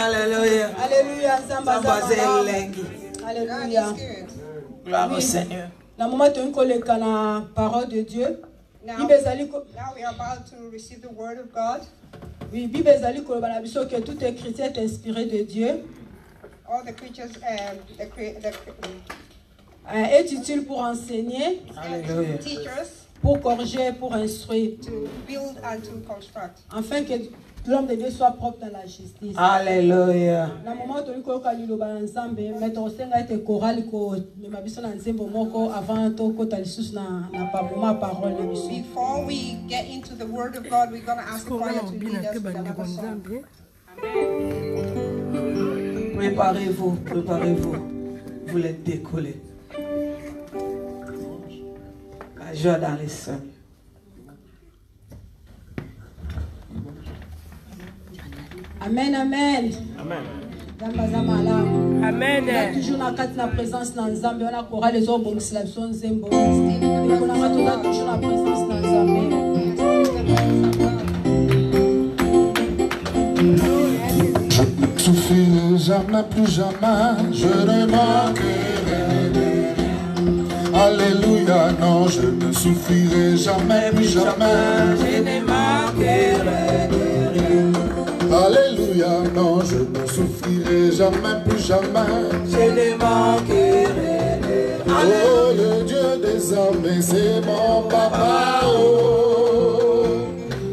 Alléluia. Alléluia. Alléluia. Gloire au Seigneur. La moment où on la parole de Dieu. Now we are about to receive the word of God. Oui, Bible ezali koloba biso que tout écriture est inspiré de Dieu. All the creatures Est utile pour enseigner, and teachers pour corriger, pour instruire, to build and to construct. afin que l'homme de Dieu soit propre dans la justice. Alléluia. Na moment où on a liloba nzambe, mettre au senga ete choral ko mema biso na nzembo moko avant to kota lisusu na pa moment parole na biso. Before we get into the word of God, we're going to ask the choir to lead us with another song. Préparez-vous, préparez-vous. Vous voulez décoller. La joie dans les seins. Amen, amen. Amen. Amen. Toujours dans la présence dans Nzambe, on a chorale les autres bon la son zembo. On a toujours la présence dans Nzambe. Je ne souffrirai jamais, plus jamais, je ne manquerai de rien. Alléluia, non, je ne souffrirai jamais, plus jamais, je ne manquerai de rien. Alléluia, non, je ne souffrirai jamais, plus jamais, je ne manquerai de rien. Oh, le Dieu des armées, c'est mon papa, oh,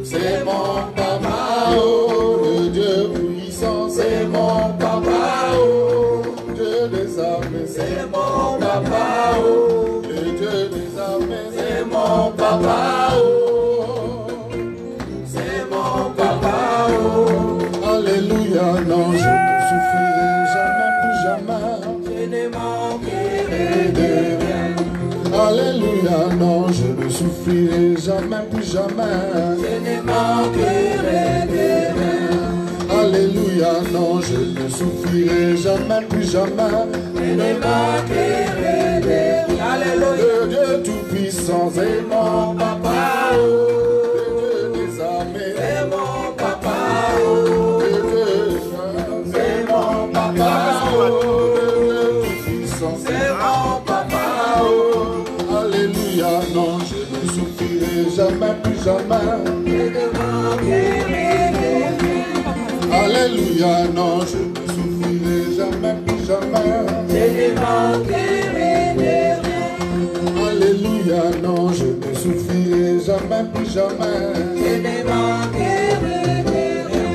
c'est mon papa, oh, le Dieu puissant, c'est mon papa, oh, Dieu des armées, c'est mon papa, oh, le Dieu des armées, c'est mon papa, oh, c'est mon papa, oh, Alléluia, non, je ne souffrirai jamais, plus jamais, je ne manquerai de rien. Alléluia, non, je ne souffrirai jamais, plus jamais, je ne manquerai de rien. Alléluia, non, je ne souffrirai jamais, plus jamais, je ne manquerai de rien. Alléluia. Le Dieu tout-puissant, c'est mon papa, oh, le Dieu des armées, c'est mon papa, oh, le Dieu c'est mon papa, oh, le Dieu tout-puissant, c'est mon papa, oh, Alléluia, non, je ne souffrirai jamais, plus jamais, je ne manquerai de rien. Alléluia, non, je ne souffrirai jamais, plus jamais, je ne manquerai de rien. Alléluia, non, je ne souffrirai jamais, plus jamais, je ne manquerai de rien.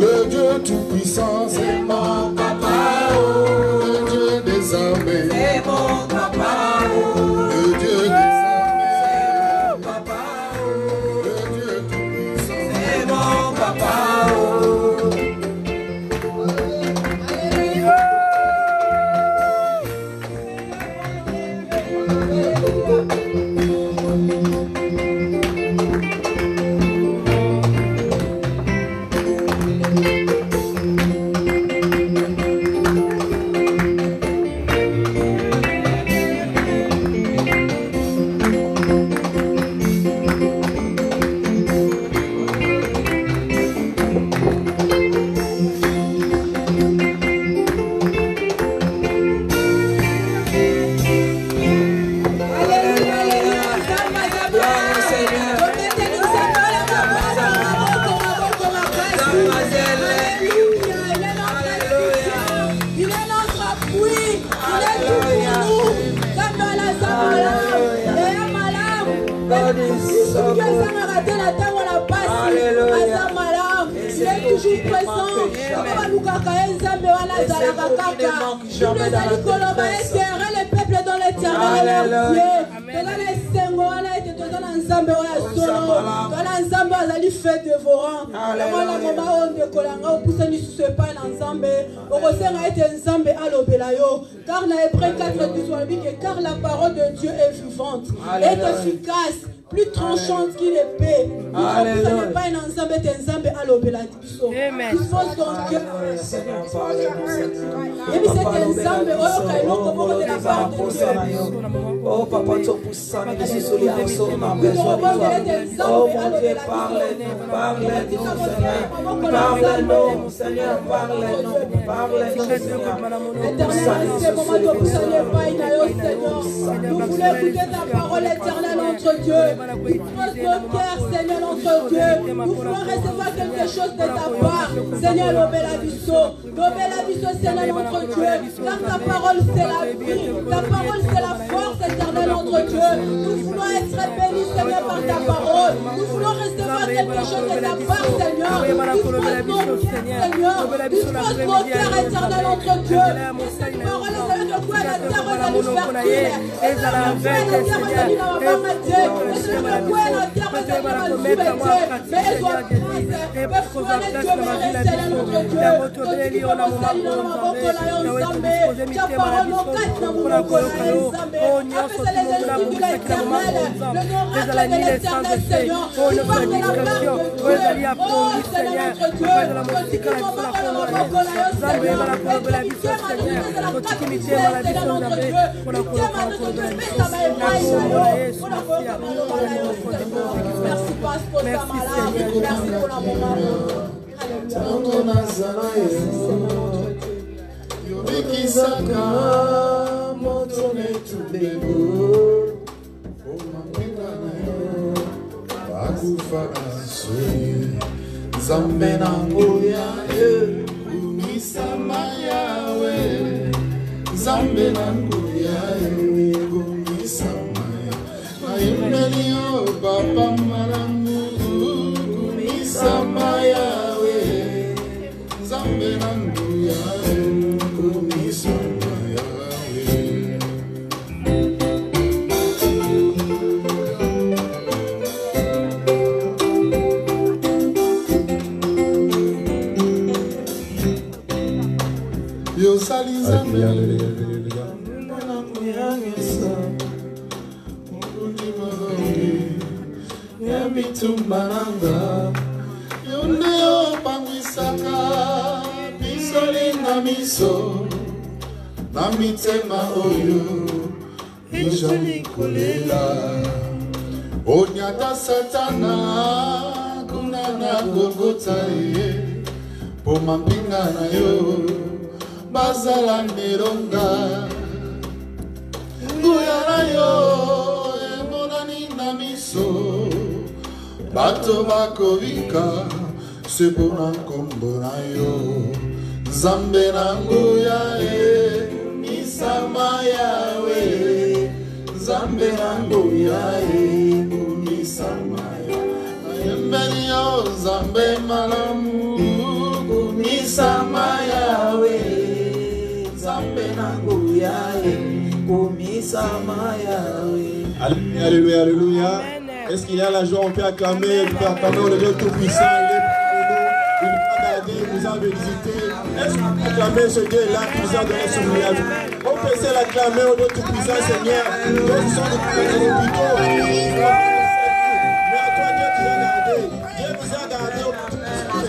le Dieu tout-puissant, c'est mon papa, oh, le Dieu des armées, C'est mon papa, oh, le Dieu des armées, c'est mon papa, oh, le Dieu tout-puissant, c'est mon papa, oh. Car la Hébreu 4 dit car la parole de Dieu est vivante, est efficace, plus tranchante qu'une épée. Alléluia. Ce n'est pas un ensemble, c'est un ensemble à l'obéla. Amen. Dispose ton cœur. Seigneur, parle-nous, Seigneur. Et puis c'est un ensemble, oh, Kaino, comment de la part de Dieu. Oh, Papa, tu pour ça, mais je suis solide, on a besoin de toi. Oh, mon Dieu, parle-nous, parle-nous, Seigneur. Parle-nous, Seigneur, parle-nous, parle-nous, Seigneur. Éternel, c'est comment tu peux saluer Seigneur. Nous voulons écouter ta parole éternelle, notre Dieu. Dispose nos cœurs, Seigneur, notre Dieu. Nous voulons recevoir quelque chose de ta part. Seigneur, l'obéla biso, Seigneur, notre Dieu. Car ta parole, c'est la vie. Ta parole, c'est la force, éternelle, notre Dieu. Nous voulons être bénis, Seigneur, par ta parole. Nous voulons recevoir quelque chose de ta part, Seigneur. Dispose nos cœurs, Seigneur. Dispose nos cœurs, éternel, notre Dieu. Cette parole est avec le quoi la terre va nous faire vivre. Et c'est la terre va nous faire vivre. Et c'est le quoi la terre va nous faire vivre. Mais ils doivent mais foi les Dieu, mais Seigneur, notre Dieu. Quand tu commences à lire dans ma bouche, là, on s'en ta parole, nos quatre dans mon bouche, là, on s'en met. Après, c'est les esprits de l'éternel. Le miracle de l'éternel, Seigneur. Tu parles de la part de Dieu. Oh, Seigneur, notre Dieu. Quand tu commences à lire dans ma bouche, là, on s'en met. Et tu t'aimes à nous, c'est la quatre de Seigneur, notre Dieu. Tu t'aimes à nous, tu t'aimes à merci parce que ça m'a merci pour la moment. Papa Malamu Kumisama Yahweh Zambe Nangu Yahweh Kumisama Yahweh Yo sali Zambe Nangu Yahweh Mitumbananga Yonde yo pangisaka Misoli na miso Na mitema oyo Ijoli kolela Onyata satana Kunana Golgota ye Poma mpinga na yo Bazala mironga Nguyana yo Emonani na miso Bato bakovika Sepona kombo na yo Zambe nangu yae Kumisama yawe Zambe nangu yae Kumisama yawe Ayembeli yo Zambe malamu Kumisama yawe Zambe nangu yae Kumisama yawe Alléluia, alléluia, alléluia. Est-ce qu'il y a la joie? On peut acclamer, on peut acclamer le Dieu Tout-Puissant. Il nous a gardé, il nous a visité. Est-ce qu'on peut acclamer ce Dieu-là qui nous a donné son voyage? On peut essayer l'acclamer au Dieu Tout-Puissant, Seigneur. Nous sommes des hôpitaux. Mais à toi, Dieu qui nous a gardé. Dieu nous a gardé au Tout-Puissant.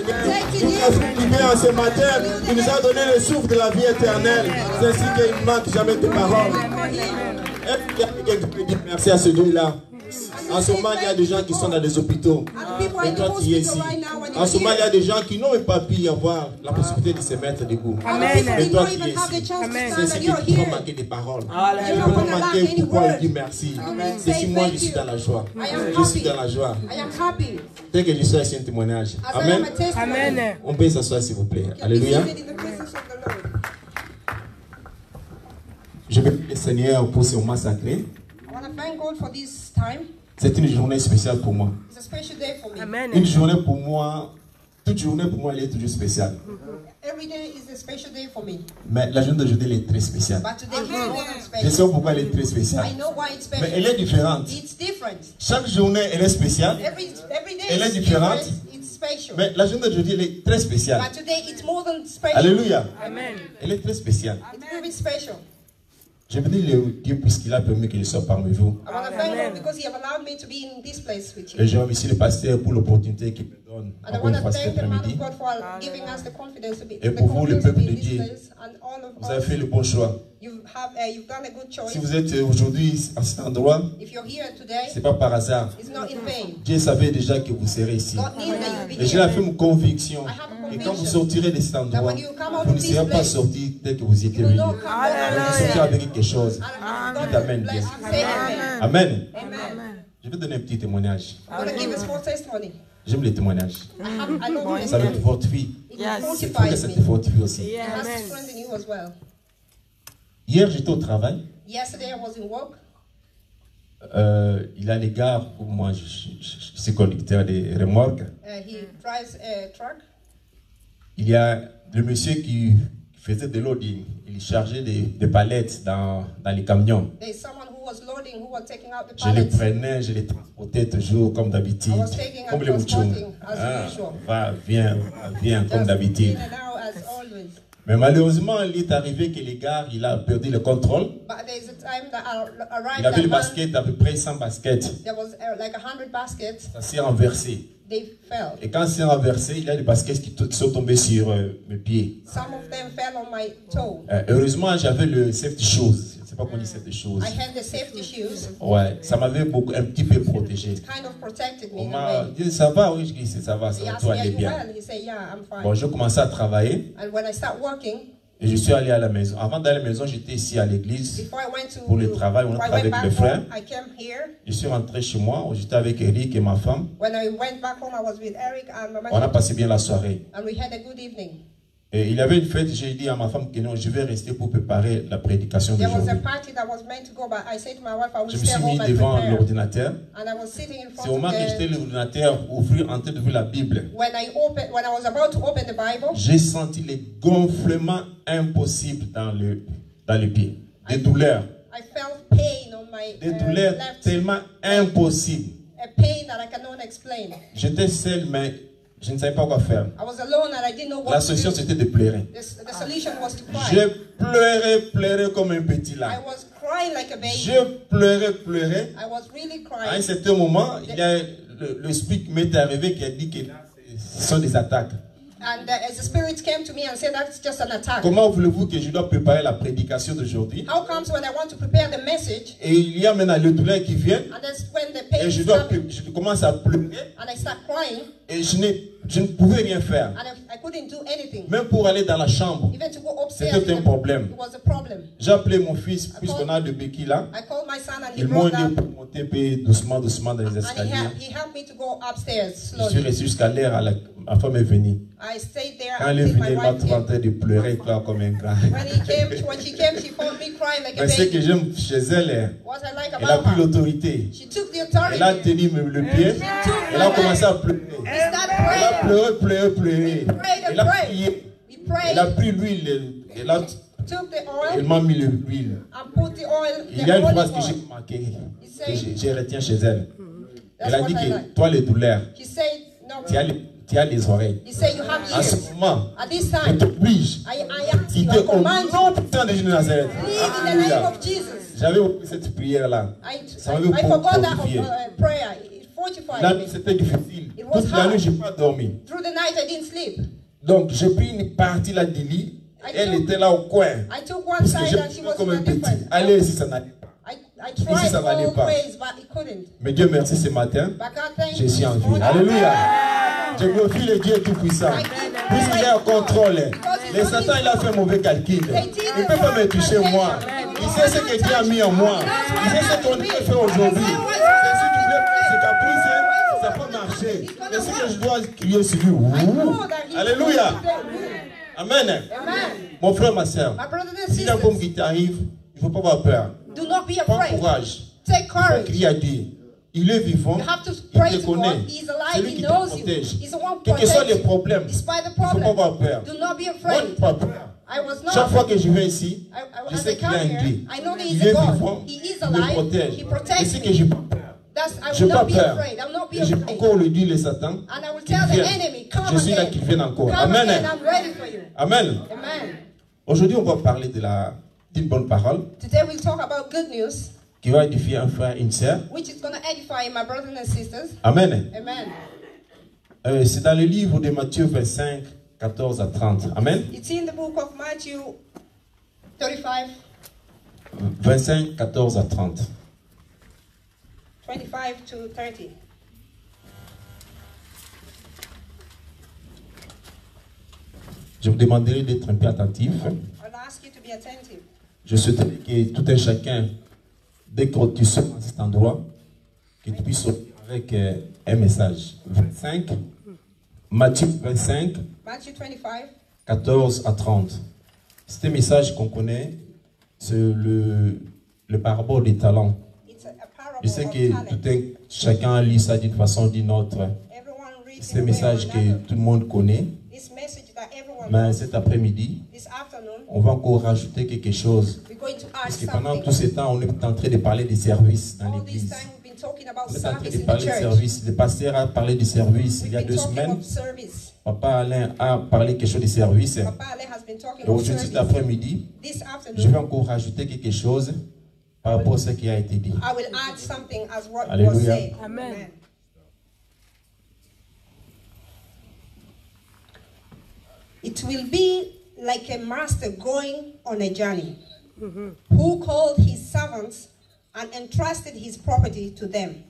Il nous a libéré en ce matin. Il nous a donné le souffle de la vie éternelle. C'est ainsi qu'il ne manque jamais de paroles. Est-ce qu'il y a quelqu'un qui peut dire merci à ce Dieu-là? En ce moment, il y a des gens qui sont dans des hôpitaux. Et toi, tu es ici. En ce moment, il y a des gens qui n'ont même pas pu avoir la possibilité de se mettre debout. Et toi, tu es ici. C'est ce qui peut manquer des paroles. Tu peux manquer pourquoi il dit merci. C'est si moi, je suis dans la joie. Je suis dans la joie. Dès que je suis ici, un témoignage. Amen. Amen. On peut s'asseoir, s'il vous plaît. Alléluia. Je remercie le Seigneur pour ce moment sacré. C'est une journée spéciale pour moi. Une journée pour moi, toute journée pour moi, elle est toujours spéciale. Mais la journée d'aujourd'hui, elle est très spéciale. Je sais pourquoi elle est très spéciale. Mais elle est différente. Chaque journée, elle est spéciale. Elle est différente. Mais la journée d'aujourd'hui, elle est très spéciale. Alléluia. Elle est très spéciale. Je veux le dire puisqu'il a permis que je sois parmi vous. I want to thank God because He have allowed me to be in this place with you. Et je remercie le pasteur pour l'opportunité qu'il me donne And I encore want une to fois cet thank the man après-midi. of God for giving us the confidence to be, Et the pour vous, le confidence to peuple be de in this Dieu, place. And all of Vous avez us, fait le bon choix. you've done a good choice. Si vous êtes aujourd'hui à cet endroit, If you're here today, ce n'est pas par hasard. it's not in vain. Dieu savait déjà que vous serez ici. God knew that you'd be Et j'ai la here. ferme conviction I have a que conviction quand vous sortirez de cet endroit, that when you come out vous of ne this serez pas place, sorti tel que vous y étiez you will venu. not come back. Vous sortirez avec quelque chose. And Qui God t'amène will bien. bless you. Say amen. Amen. Amen. Je vais donner un petit témoignage. I'm going to give a small testimony. J'aime les témoignages. I love Ça va testimony. te fortifie. It C'est fou que fortifies ça te me. fortifie aussi. It has to strengthen you as well. Hier, j'étais au travail. Yesterday I was in work. Il a les gares où moi je suis conducteur de remorques. He drives a truck. Il y a le monsieur qui faisait de loading. Il chargeait des palettes dans les camions. There's someone who was loading, who was taking out the Je les pallets. prenais, je les transportais toujours comme d'habitude. I was taking Comme and les mouchoums. transporting as usual. Va, viens, comme Just d'habitude. in and out as always. Mais malheureusement, il est arrivé que les gares, il a perdu le contrôle. But there's a time that I arrived Il avait le at man, basket, à peu près 100 baskets. there was like 100 baskets. Ça s'est renversé. They fell. Et quand c'est renversé, il y a des baskets qui sont tombés sur mes pieds. Some of them fell on my toe. Heureusement, j'avais le safety shoes. Je ne sais pas comment on dit safety shoes. I had the safety shoes. Ouais, ça m'avait un petit peu protégé. Kind of protected me On in m'a a way. dit, ça va? Oui, je dis, ça va, He ça va, asked tout me, are allait you bien. well? He said, yeah, I'm fine. Bon, je commençais à travailler And when I start working, et je suis allé à la maison. Avant d'aller à la maison, j'étais ici à l'église. before I went to, Pour le travail, on I travaille went avec les back frères. home, I came here. Je suis rentré chez moi, j'étais avec Eric et ma femme. When I went back home, I was with Eric and my On a mother, passé bien la soirée. and we had a good evening. Et il y avait une fête, j'ai dit à ma femme que non, je vais rester pour préparer la prédication There was a d'aujourd'hui. party that was meant to go, but I said to my wife, I will Je me stay suis mis home and devant prepare. l'ordinateur. And I was sitting in C'est front au of moment que j'étais the... l'ordinateur ouvrir en train d'ouvrir la Bible. When I was about to open the Bible, J'ai senti les gonflements impossibles dans le pied. Des douleurs. I felt pain on my Des douleurs left, tellement impossibles. a pain that I cannot explain. J'étais seul, mais je ne savais pas quoi faire. I was alone and I didn't know La what to solution, do. c'était de pleurer. The solution was to Je cry. pleurais comme un petit I là. was crying like a baby. Je pleurais. I was really À un crying. certain moment, il y a le speak m'est arrivé qui a dit que ce sont des attaques. And as the Spirit came to me and said, that's just an attack. Comment voulez-vous que je dois préparer la prédication d'aujourd'hui? How comes when I want to prepare the message, Et il y a maintenant le douleur qui vient and that's when the pain et is coming, je commence à pleurer and I start crying, et je ne pouvais rien faire. and I couldn't do anything. Même pour aller dans la chambre, Even to go upstairs, c'était un problème. it was a problem. J'ai appelé mon fils, puisqu'on a de béquilles là. I called my son and he Ils m'ont brought aidé that, pour monter puis doucement dans les and escaliers. he helped me to go upstairs Je suis slowly. resté jusqu'à l'heure, ma femme est venue. I stayed there Quand elle est until my venue, elle m'a wife trouvé en came. train de pleurer quoi, comme un grand. When she came, she found me crying like a Mais ce que baby. j'aime chez elle, What I like elle a about pris her, l'autorité. she took the Elle a authority. tenu le pied. Elle a commencé à pleurer. He started Elle a praying. pleuré. Elle a prié. We Elle a prayed, pris l'huile. took the Elle oil m'a mis l'huile. and put the oil, Il y a une the phrase que olive j'ai oil. marquée, He que said, j'ai retiens chez elle. Elle that's a what dit I que like. toi, les douleurs, He said, no, tu as les oreilles. he said, you have En ce ears. moment, At this je time, t'oblige. I ask you, Quitter I au command you, nom puissant de Jésus de Nazareth. live in the name Alléluia. of Jesus. J'avais oublié cette prière-là. I forgot that prayer. It fortified Là, me. c'était difficile. It was Toute la nuit, hard. je n'ai pas dormi. Through the night, I didn't sleep. Donc, j'ai pris une partie là du lit. Elle était là au coin. I took one Parce que side j'ai and she pris was comme in un a petit. different. Allez, si ça n'allait pas. I tried ça n'allait all pas. ways, but it couldn't. Mais Dieu merci ce matin. But God, thank Je you suis en this vie. morning. Alléluia. Je glorifie le Dieu Tout-Puissant. Puisqu'il est en contrôle. Le Satan, il a fait un mauvais calcul. Il ne peut pas me toucher moi. Il sait ce que Dieu a mis en moi. Il sait ce qu'on peut faire aujourd'hui. Et si tu veux c'est caprice, ça peut marcher. Et ce que je dois crier sur lui. Ouh. Alléluia. Amen. Amen. Mon frère, ma soeur, My brothers and si la bombe sisters, qui t'arrive, il ne faut pas avoir peur. do not be Prends afraid. courage. Take Il faut courage. crier à Dieu. Il est vivant. You have to Il pray te to God. connaît. He's C'est alive. lui He qui te knows you. protège. He's the one Quels que soient les protecting. problèmes, il Despite the ne faut pas problem, avoir peur. do not be Moi, afraid. je n'ai pas peur. I was Chaque not. fois que je viens ici, je As sais I qu'il y a come un here, Dieu. I know that Il He's est a God. vivant. He is Il me alive. protège. He Et protects c'est me. que je n'ai pas peur. I Je will n'ai pas not be peur. afraid. I will not be Et je vais afraid. encore le dire, les Satan. And I will qu'il tell the vienne. enemy, come Je suis là again. qu'il vienne encore. Come Amen. again. I'm ready for you. Amen. Amen. Aujourd'hui, on va parler de la d'une bonne parole Today we'll talk about good news, qui va édifier un frère et une sœur. which is going to edify my brothers and sisters. Amen. Amen. C'est dans le livre de Matthieu 25, 14 à 30. Amen. It's in the book of Matthew 35, 25, 14 à 30. 25 to 30. Je vous demanderai d'être un peu attentif. I'll ask you to be attentive. Je souhaiterais que tout un chacun, dès que tu sors à cet endroit, que tu puisses sortir avec un message. 25, Matthieu 25, Matthew 25, 14 à 30. C'est un message qu'on connaît, c'est le parabole des talents. it's a parable Je sais of que talent. tout un chacun lit ça d'une façon ou d'une autre. Everyone reads C'est un it one way or message que another. tout le monde connaît. This message that everyone Mais knows. cet après-midi, This afternoon, on va encore rajouter quelque chose. we're going to add Parce que pendant something. tout ce temps, on est en train de parler des services dans All this l'église. time we've been talking about On est en train service de in the parler de church. service. Le pasteur a parlé du service il We've y a been 2 talking semaines. of service. Papa Alain a parlé quelque chose de service. Papa Ale has been talking Et of aujourd'hui, cet service. après-midi, This je vais afternoon, encore rajouter quelque chose par rapport à ce qui a été dit. I will add something as what was Alléluia. said. Amen. It will be like a master going on a journey, who called his servants and entrusted his property to them.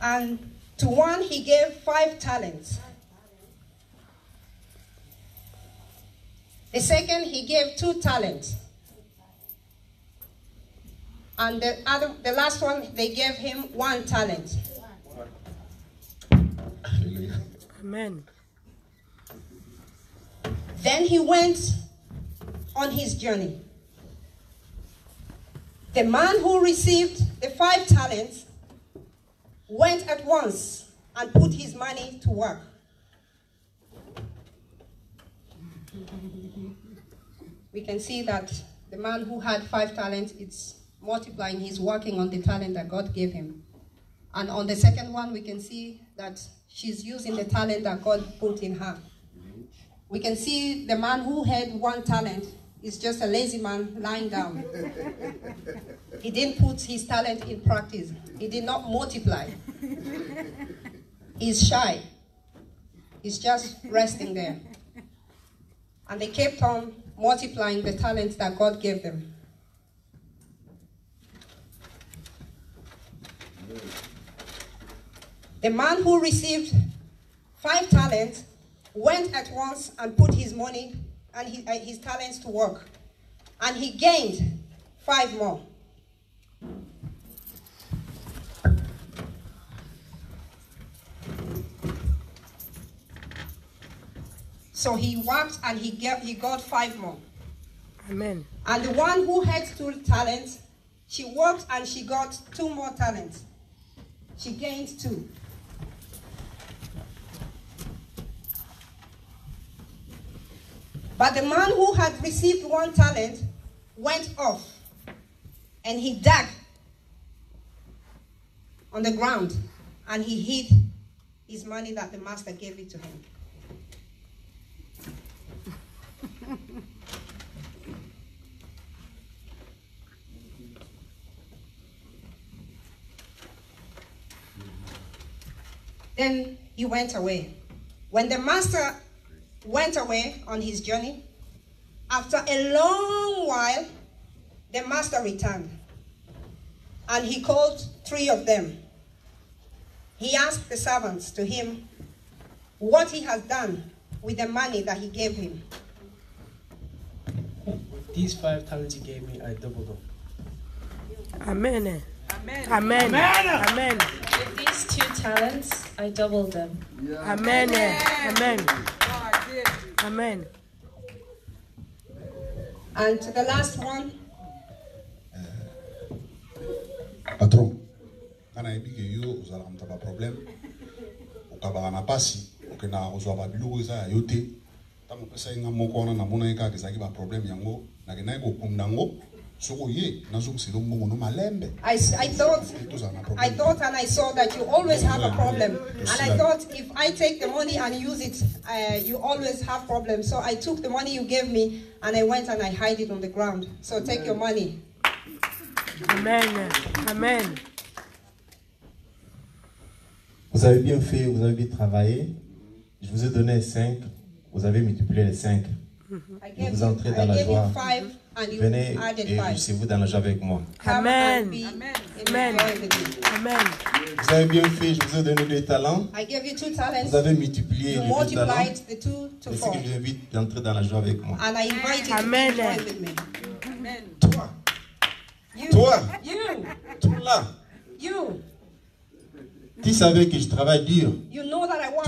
And to one he gave 5 talents. The second he gave 2 talents. And the last one they gave him 1 talent. Amen. Then he went on his journey. The man who received the 5 talents went at once and put his money to work. We can see that the man who had 5 talents, it's multiplying, he's working on the talent that God gave him. And on the second one, we can see that she's using the talent that God put in her. We can see the man who had 1 talent is just a lazy man lying down. He didn't put his talent in practice. He did not multiply. He's shy. He's just resting there. And they kept on multiplying the talents that God gave them. The man who received 5 talents went at once and put his money and his talents to work. And he gained 5 more. So he worked and he got 5 more. Amen. And the one who had 2 talents, she worked and she got 2 more talents. She gained 2. But the man who had received 1 talent went off and he dug on the ground and he hid his money that the master gave it to him. Then he went away. When the master went away on his journey, after a long while, the master returned. And he called 3 of them. He asked the servants to him what he has done with the money that he gave him. With these 5 talents he gave me, I doubled them. Amen. Amen. Amen. With these 2 talents, I doubled them. Amen. Amen. Amen. And to the last one, Patron, quand on a dit que yo, vous allez avoir un problème, okabaka na pasi okena kozwa babiloko eza ya yo te ntango opesa ye nga moko wana namona ye kaka ezalaki baproblème yango nakendaki kokunda yango soko ye nazokosela mbongo no malembe. I thought and I saw that you always have a problem. And I thought if I take the money and use it, you always have problems. So I took the money you gave me and I went and I hid it on the ground. So take your money. Amen. Amen. Vous avez bien fait, vous avez bien travaillé. Je vous ai donné 5, vous avez multiplié les 5. Vous entrez dans la joie. Venez et réjouissez-vous dans la joie avec moi. Amen. Amen. Amen. Vous avez bien fait, je vous ai donné 2 talents. Vous avez multiplié les 2 talents. C'est ce que je vous invite d'entrer dans la joie avec moi. Amen. Toi là. Tu savais que je travaille dur. Tu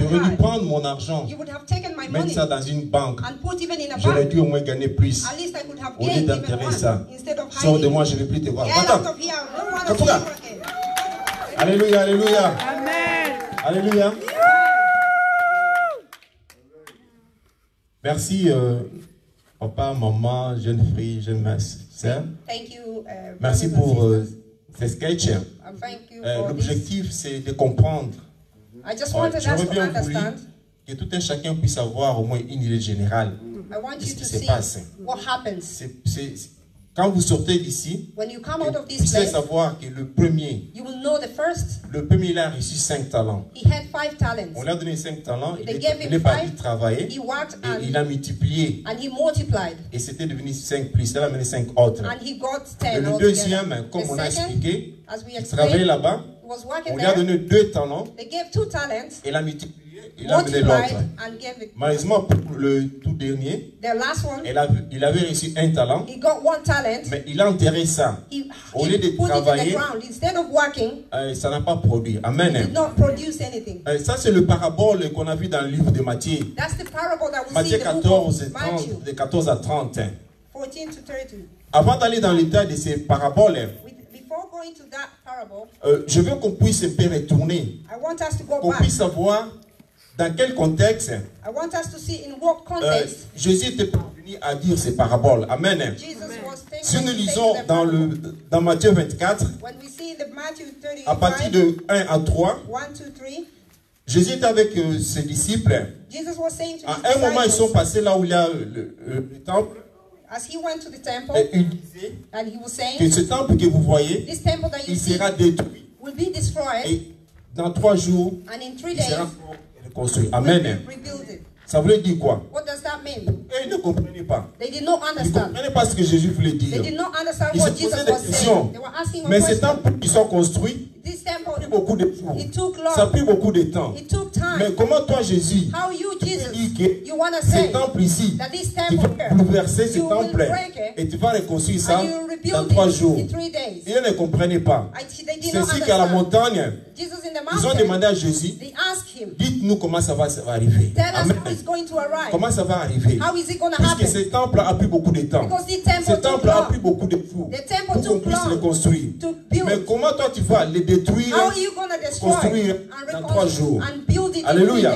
aurais dû prendre mon argent, mettre ça dans une banque. J'aurais dû au moins gagner plus. Au lieu d'enterrer ça. Sors de moi, je ne vais plus te voir. Va-t'en. Alléluia, alléluia. Amen. Alléluia. Merci, papa, maman, jeune fille, jeune sœur. Merci pour ces sketchs. L'objectif, c'est de comprendre. J'aurais bien voulu que tout un chacun puisse avoir au moins une idée générale de ce qui se passe. Quand vous sortez d'ici, vous puissiez savoir que le premier, il a reçu 5 talents. On lui a donné 5 talents, il est parti travailler, et il a multiplié. Et c'était devenu 5 plus, il a amené 5 autres. Et le deuxième, comme on a expliqué, il travaillait là-bas, on lui a donné 2 talents, et il a multiplié. Il a amené l'autre. Malheureusement, pour le tout dernier, il avait reçu 1 talent, mais il a enterré ça. Au lieu de travailler, ça n'a pas produit. Amen. Ça, c'est le parabole qu'on a vu dans le livre de Matthieu. Matthieu 14, 30, de 14 à 30. Avant d'aller dans l'état de ces paraboles, je veux qu'on puisse un peu retourner, qu'on puisse savoir dans quel contexte Jésus était parvenu à dire ces paraboles. Amen. Si nous lisons dans Matthieu 24, à partir de 1 à 3, Jésus était avec ses disciples. À un moment, ils sont passés là où il y a le temple. Et il disait que ce temple que vous voyez, il sera détruit. Et dans 3 jours, il sera construit. Amen. Ça voulait dire quoi? Et ils ne comprenaient pas. Ils ne comprenaient pas ce que Jésus voulait dire. Ils se posaient des questions. Mais ces temples qui sont construits, ça a pris beaucoup de jours. Ça a pris beaucoup de temps. Mais comment toi, Jésus, tu dis que ces temples ici, tu vas bouleverser ce temple et tu vas reconstruire ça dans 3 jours? Ils ne comprenaient pas. C'est ainsi qu'à la montagne, ils ont demandé à Jésus, dites-nous comment ça va arriver. Amen. Comment ça va arriver? Puisque ce temple a pris beaucoup de temps. Ce temple a pris beaucoup de jours pour qu'on puisse le construire. Mais comment toi tu vas le détruire, construire dans 3 jours? Alléluia.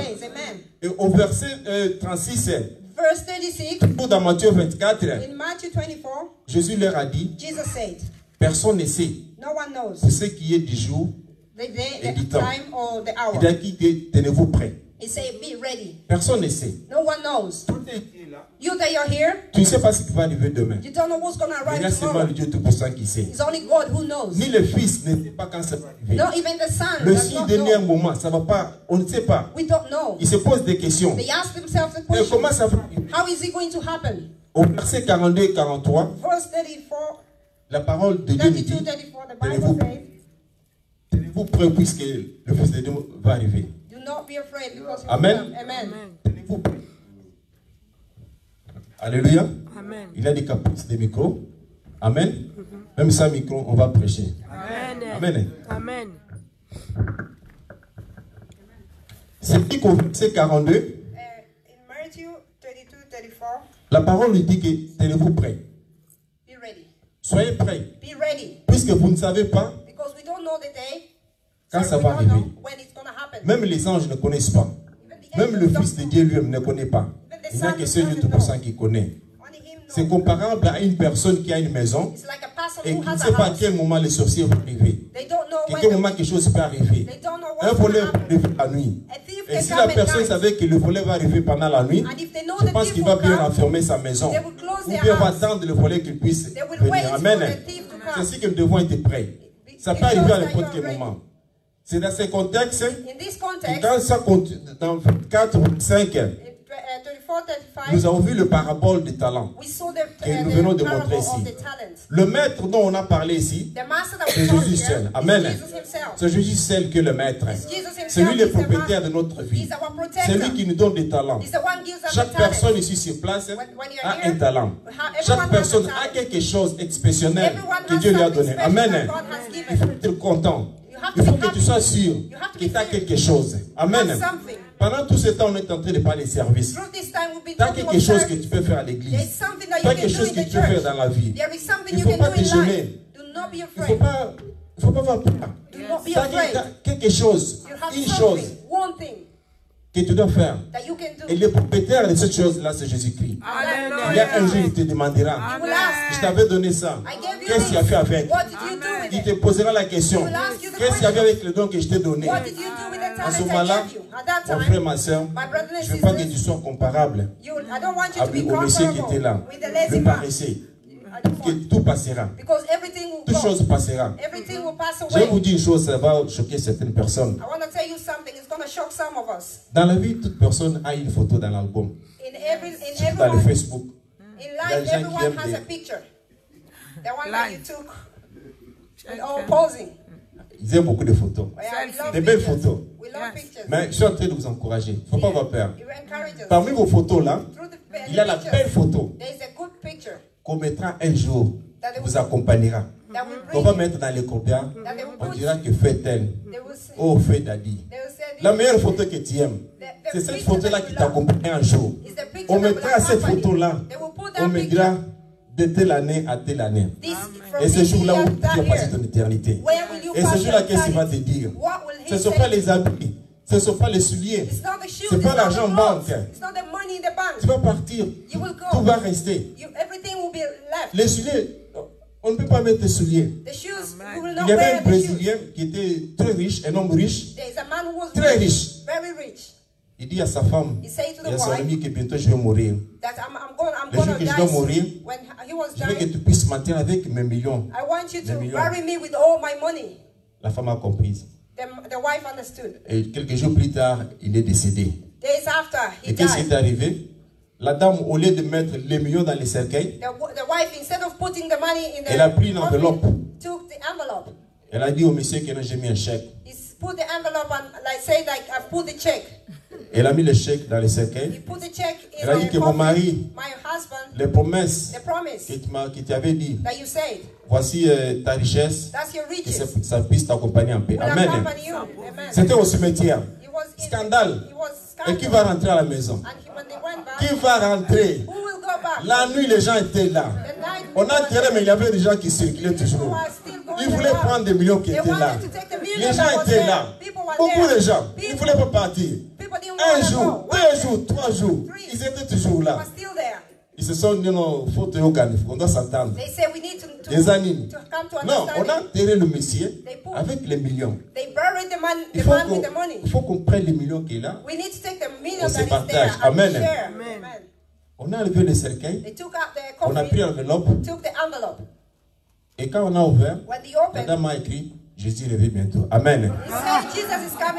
Et au verset 36, dans Matthieu 24, Jésus leur a dit, personne ne sait pour ce qui est du jour et du temps. Il a dit, tenez-vous prêts. Personne ne sait. Tu ne sais pas ce qui va arriver demain. Il y a seulement le Dieu Tout-Puissant qui sait. Ni le Fils ne sait pas quand ça va arriver. Le si dernier moment, ça va pas. On ne sait pas. Ils se posent des questions. Et comment ça va arriver? Au verset 42 et 43, la parole de Dieu nous dit, tenez-vous prêts puisque le Fils de Dieu va arriver. Amen. Tenez-vous prêts. Alléluia. Amen. Il y a des caprices de micro. Amen. Même sans micro, on va prêcher. Amen. Amen. Amen. C'est dit qu'au verset 42, la parole lui dit que tenez-vous prêts. Soyez prêts. Puisque vous ne savez pas quand ça va arriver. Même les anges ne connaissent pas. Même le Fils de Dieu lui-même ne connaît pas. Il n'y a que seul Dieu Tout-Puissant qui connaît. C'est comparable à une personne qui a une maison et qui ne sait pas à quel moment les sorciers vont arriver. À quel moment quelque chose peut arriver. Un volet va arriver la nuit. Et si la personne savait que le volet va arriver pendant la nuit, je pense qu'il va bien enfermer sa maison. Ou bien va attendre le volet qu'il puisse venir. Amen. C'est ainsi que nous devons être prêts. Ça peut arriver à n'importe quel moment. C'est dans ce contexte que dans 4, 5, nous avons vu le parabole des talents que nous venons de montrer ici. Le maître dont on a parlé ici, c'est Jésus seul. Amen. C'est Jésus seul qui est le maître. C'est lui le propriétaire de notre vie. C'est lui qui nous donne des talents. Chaque personne ici sur place a un talent. Chaque personne a quelque chose d'exceptionnel que Dieu lui a donné. Amen. Il faut être content. Il faut que tu sois sûr que tu as quelque chose. Amen. Pendant tout ce temps, on est en train de parler de service. Tu as quelque chose que tu peux faire à l'église. Tu as quelque chose que tu peux faire dans la vie. Il ne faut pas te gêner. Il ne faut pas avoir peur. Tu as quelque chose, une chose que tu dois faire. Et le propriétaire de cette chose-là, c'est Jésus-Christ. Il y a un jour, il te demandera, je t'avais donné ça. Qu'est-ce qu'il a fait avec? Il te posera la question, qu'est-ce qu'il y avait avec le don que je t'ai donné? En ce moment-là, mon frère, ma soeur, je ne veux pas que tu sois comparable au monsieur qui était là, le paresseux. Que tout passera. Toute chose passera. Je vais vous dire une chose, ça va choquer certaines personnes. Dans la vie, toute personne a une photo dans l'album. Dans le Facebook. Il y a des gens qui aiment ils aiment beaucoup de photos. Des belles photos. Mais je suis en train de vous encourager. Il ne faut pas avoir peur. Parmi vos photos là, il y a la belle photo qu'on mettra un jour, vous accompagnera. On va mettre dans les copias, on dira que fait-elle. Oh, fait Daddy. La meilleure photo que tu aimes, c'est cette photo-là qui t'accompagne un jour. On mettra cette photo-là, on mettra de telle année à telle année. Et ce jour-là où tu vas passer ton éternité. Et ce jour-là, qu'est-ce qu'il va te dire? Ce ne sont pas les habits, ce ne sont pas les souliers, ce n'est pas l'argent en banque. Tu vas partir, tout va rester. Les souliers, on ne peut pas mettre des souliers. Il y avait un Brésilien qui était très riche, un homme riche, très riche. Il dit à sa femme et à son ami que bientôt je vais mourir. Le jour que je dois mourir, je veux que tu puisses mentir avec mes millions. La femme a compris. Et quelques jours plus tard, il est décédé. Et qu'est-ce qui est arrivé? La dame, au lieu de mettre les millions dans les cercueils, elle a pris une enveloppe. Elle a dit au monsieur que j'ai mis un chèque. Elle a mis le chèque dans le cercueil. Elle a dit que mon mari, les promesses que tu avais dit, voici ta richesse, que ça puisse t'accompagner en paix. Amen. C'était au cimetière. Scandale. Et qui va rentrer à la maison? Qui va rentrer? La nuit, les gens étaient là. On a enterré, mais il y avait des gens qui circulaient toujours. Ils voulaient prendre des millions qui étaient là. Les gens étaient là. Beaucoup de gens. Ils ne voulaient pas partir. Un jour, 2 jours, 3 jours, ils étaient toujours là. Ils se sont dit non, il faut te organiser, on doit s'attendre. Des années. Non, on a enterré le monsieur avec les millions. Il faut qu'on prenne les millions qu'il a. On se partage. Amen. On a enlevé le cercueil. On a pris l'enveloppe. Et quand on a ouvert, la dame a écrit Jésus revient bientôt. Amen.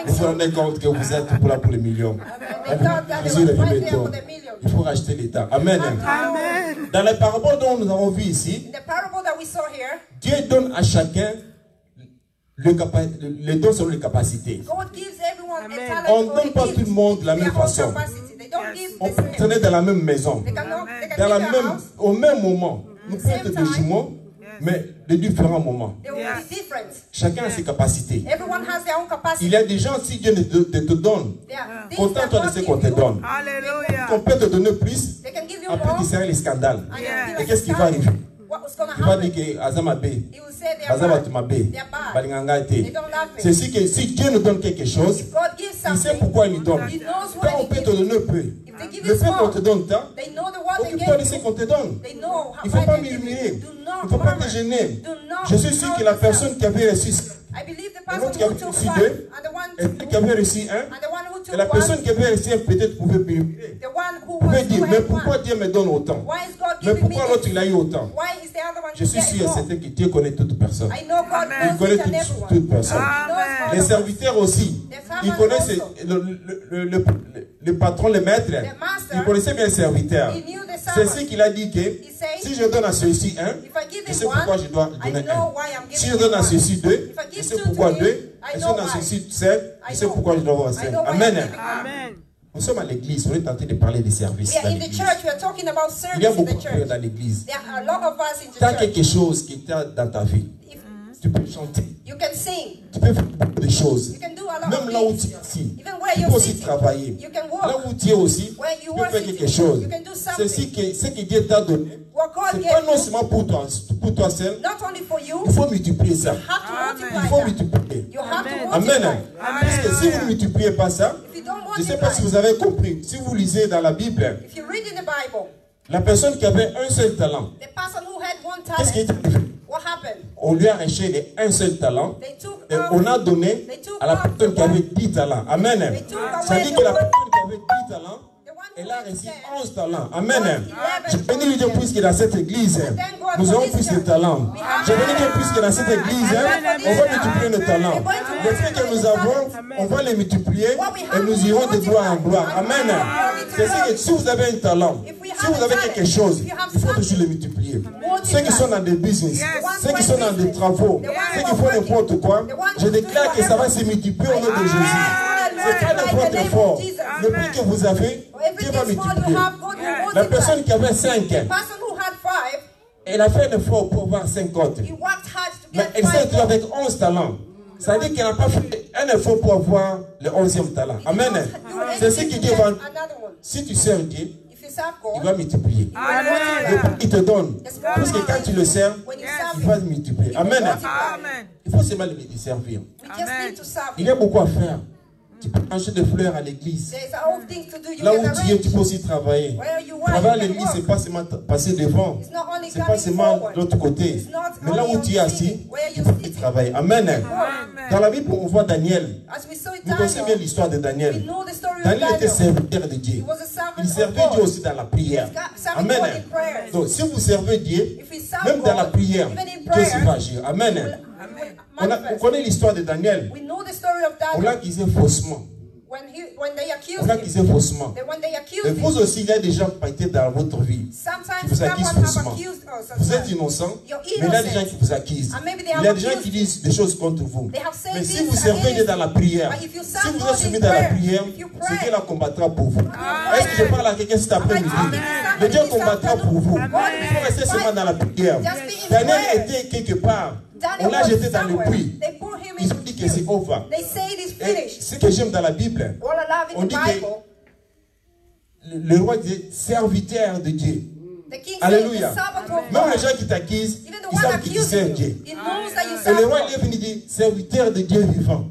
Vous vous rendez compte que vous êtes pour là pour les millions. Jésus revient bientôt. Il faut racheter l'État. Amen. Dans la parabole dont nous avons vu ici, Dieu donne à chacun le don selon les capacités. On ne donne pas tout le monde de la même façon. On peut traîner dans la même maison, au même moment. Nous pouvons être des jumeaux, mais de différents moments. Chacun a ses capacités. Il y a des gens, si Dieu te donne, contente-toi de ce qu'on te donne. Qu'on peut te donner plus, après tu seras les scandales. Et qu'est-ce qui va arriver? what was going to Il va happen. dire que Azama B. He will say they are bad. They are bad. They don't love me. C'est si que si Dieu nous donne quelque chose, If God gives il sait something, pourquoi il nous donne. He knows Quand why on He peut gives te it. donner peu, If they give le you fait qu'on small, te donne tant, they know the what they occupe-toi de gave ce you. qu'on te donne. They know Il ne why faut pas they give murmurer. you. Do Il not ne faut pas te murmur. gêner. Do not Je suis sûr que la personne qui avait reçu I believe the et person l'autre qui who avait took reçu 5 deux, and the one et l'autre qui avait reçu un, and the one who et took la personne one, qui avait reçu un peut-être pouvait murmurer. the one who Pouvait was dire, who mais had pourquoi one. Dieu me donne autant? Why is God Mais giving me pourquoi l'autre this? il a eu autant? Why is the other one Je suis sûr et getting more? certain que Dieu connaît toute personne. I know God Il knows connaît each and everyone. toute personne. He knows all Les of us. serviteurs aussi. Ils connaissent le patron, le maître. Ils connaissaient bien les serviteurs. He knew the C'est servant. ce qu'il a dit que He said, si je donne à celui-ci un, if I give je him sais pourquoi one, je dois I donner know un. why I'm Si giving je donne à him celui-ci one. deux, If I je give sais two pourquoi to deux. him, Et I si je know donne à why. celui-ci sept, je sais know. pourquoi je dois avoir I cinq. know why I'm Amen. giving him. Amen. Nous sommes à l'église, on est en train de parler des services We are dans in the l'église. church. We are talking about Il y a service in beaucoup the de frères church. dans l'église. There are a lot of us in Tu as the church. quelque chose qui est dans ta vie. If Tu peux chanter, you can sing, tu peux faire beaucoup de choses. you can do a lot Même of là où things. tu es assis, Even where tu peux you're aussi sitting, travailler. you can Là walk. où tu es aussi, Where tu you peux are faire sitting, quelque chose. you can do C'est something. ce que Dieu t'a donné. What God C'est gave pas non you, seulement pour toi seul. not only for you, Il faut multiplier ça. you have to Il multiply faut that. multiplier. You have to Amen. multiply. Parce que si vous ne multipliez pas ça, If you don't je ne sais pas si multiply, vous avez compris. Si vous lisez dans la Bible, if you read in the Bible, la personne qui avait un seul talent, the person who had one qu'est-ce qui est talent, arrivé? what happened? On lui a arraché un seul talent. They took Et on a donné à la personne qui avait 10 talents. Amen. C'est-à-dire que la personne qui avait 10 talents, elle a reçu 11 talents. Amen. Je bénis le Dieu puisque dans cette église, nous avons plus de talents. Je bénis Dieu puisque dans cette église, on va multiplier nos talents. Les fruits que nous avons, on va les multiplier et nous irons de gloire en gloire. Amen. C'est-à-dire que si vous avez un talent, si vous avez quelque chose, il faut toujours le multiplier. Ceux qui sont dans des business, ceux qui sont dans des travaux, ceux qui font n'importe quoi, je déclare que ça va se multiplier au nom de Jésus. C'est pas n'importe effort. Le prix que vous avez, Dieu va multiplier. La personne qui avait 5, elle a fait un effort pour avoir 50. Mais elle s'est retrouvée avec 11 talents. Ça veut dire qu'elle n'a pas fait un effort pour avoir le 11e talent. Amen. C'est ce qui Dieu va. Si tu sers Dieu, il va multiplier. Le prix qu'il te donne. Parce que quand tu le sers, il va multiplier. Amen. Il faut seulement le servir. Il y a beaucoup à faire. Tu peux acheter des fleurs à l'église. Là où tu es, tu peux aussi travailler. Travailler à l'église, ce n'est pas seulement passer devant. Ce n'est pas seulement de l'autre côté. Mais là où tu es assis, tu peux travailler. Amen. Dans la Bible, on voit Daniel. Vous connaissez bien l'histoire de Daniel. Daniel était serviteur de Dieu. Il servait Dieu aussi dans la prière. Amen. Donc, si vous servez Dieu, même dans la prière, Dieu va agir. Amen. On connaît l'histoire de Daniel. On l'a accusé faussement. On l'a accusé faussement. Et vous aussi, il y a des gens qui étaient dans votre vie qui vous accusent faussement. Vous êtes innocent, mais il y a des gens qui vous accusent. Il y a des gens qui disent des choses contre vous. Mais si vous servez Dieu dans la prière, si vous êtes soumis dans la prière, c'est Dieu la combattra pour vous. Est-ce que je parle à quelqu'un cet après-midi? Le Dieu combattra pour vous. Il faut rester seulement dans la prière. Daniel était quelque part. On l'a jeté dans le puits. Ils ont dit que c'est over. Et ce que j'aime dans la Bible, on dit que le roi disait serviteur de Dieu. Alléluia. Même les gens qui t'accusent, ils savent qu'ils servent Dieu. Et le roi est venu dire serviteur de Dieu vivant.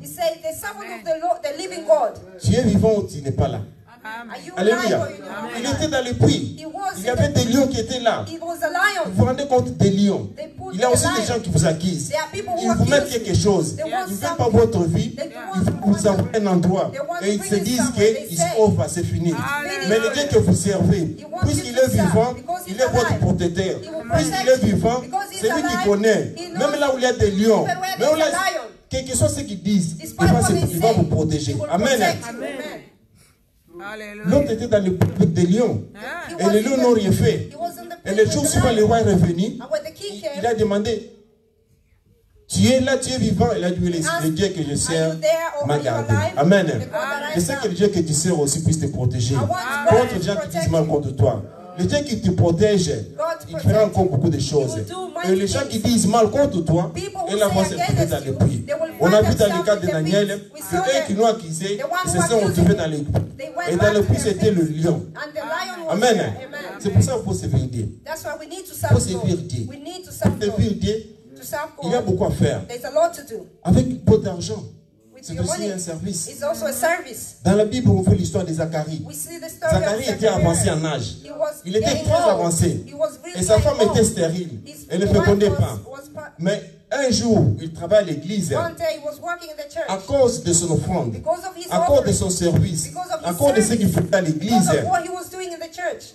Tu es vivant ou tu n'es pas là? Alléluia. Il était dans le puits. Il y avait des lions qui étaient là. Vous vous rendez compte des lions? Il y a aussi des gens qui vous accusent. Ils vous mettent quelque chose. Ils ne veulent pas votre vie. Ils vous envoient un endroit. Et ils se disent que c'est fini. Mais le Dieu que vous servez, puisqu'il est vivant, il est votre protecteur. Puisqu'il est vivant, c'est lui qui connaît. Même là où il y a des lions, même là, quel que soit ce qu'ils disent, il va vous protéger. Amen. L'autre était dans le peuple des lions. Et les lions n'ont rien fait. Et le jour suivant, le roi est revenu. Il a demandé, tu es là, tu es vivant. Il a dit, le Dieu que je sers m'a gardé. Amen. Je sais que le Dieu que tu sers aussi puisse te protéger contre les gens qui disent mal contre toi. Le Dieu qui te protège, il fera encore beaucoup de choses. Et les gens qui disent mal contre toi, et là, moi, c'est peut-être dans le puits. On a vu dans le cas de Daniel, que eux qui l'ont accusé, ils se sont retrouvés dans le puits. Et dans le puits, c'était le lion. Amen. C'est pour ça qu'il faut servir Dieu. That's why we need to Il serve faut God. servir Dieu. We need to Pour serve servir God. Dieu, To serve il y a God, beaucoup à faire. there's a lot to do. Avec peu d'argent, With c'est your aussi money, un service. it's also a service. Dans la Bible, on fait l'histoire de Zacharie. We see the story Zacharie of était avancé Zechariah. en âge. He was Il était getting très old. avancé. He was really Et sa femme getting était old. stérile. His Elle ne wife fécondait was- pas. was pa- Mais un jour, il travaille à l'église. One day he was working in the church. À cause de son offrande, Because of his à cause de offering, son service, because of à his cause de ce service, qu'il faisait à l'église, because of what he was doing in the church,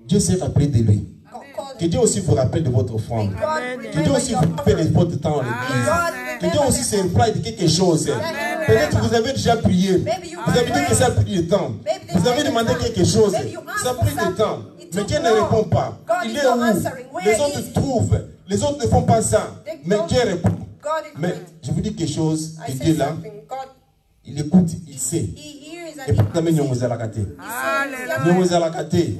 Dieu s'est rappelé de lui. God called Que him. Dieu aussi vous rappelle de votre offrande. God Que Dieu remember aussi your vous rappelle offering. de votre temps à l'église. God Que Dieu remember aussi se them. rappelle de quelque chose. Peut-être que vous avez déjà prié. Maybe you Vous avez dit que ça a pris du temps. Maybe Vous avez demandé quelque chose. Maybe you asked Ça a for pris du something. temps. It Mais took Dieu ne long. répond pas. God Il is est not où? answering. Where Les is autres he? trouvent. Les autres ne font pas ça. They Mais don't. Dieu répond. God is Mais great. je vous dis quelque chose. I Que say Dieu là, something. God, il écoute, il sait. he hears Et and he pourtant, nous answers. sommes à la gâter. He Nous says, sommes à la gâter.